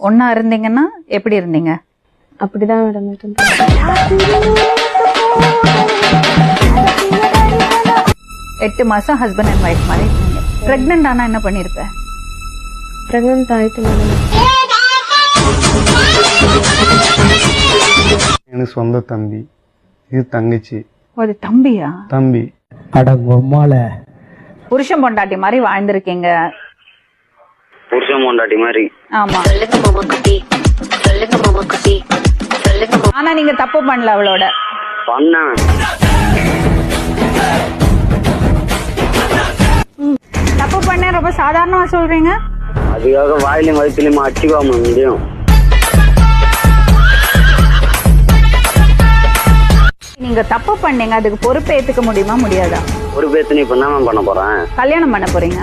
ஒன்னா இருந்தீங்கன்னா எப்படி இருந்தீங்க? அப்படிதான் இருந்தேன். 8 மாசம் ஹஸ்பண்ட் அண்ட் ஒய்ஃப் மாதிரி இருக்கீங்க. பிரெக்னன்ட் ஆனா என்ன பண்ணிருப்ப? பிரெக்னன்ட் ஆயிட்டு எனக்கு சொந்த தம்பி, இது தங்கச்சி. அது தம்பியா? தம்பி. அடங்கொம்மால புருஷன் பொண்டாட்டி மாதிரி வாழ்ந்திருக்கீங்க. புருஷன் பொண்டாட்டி மாதிரி. ஆமா. ஆனா நீங்க தப்பு பண்ணல அவளோட. பண்ணேன். தப்பு பண்ண ரொம்ப சாதாரணமா சொல்றீங்க. அதுக்காக வாயிலும் வயிற்றுலயுமா அடிச்சுக்காம முடியும். நீங்க தப்பு பண்ணீங்க, அதுக்கு பொறுப்பு ஏத்துக்க முடியுமா முடியாதா? பொறுப்பேத்து நீ இப்ப என்ன பண்ண போறேன்? கல்யாணம் பண்ண போறீங்க.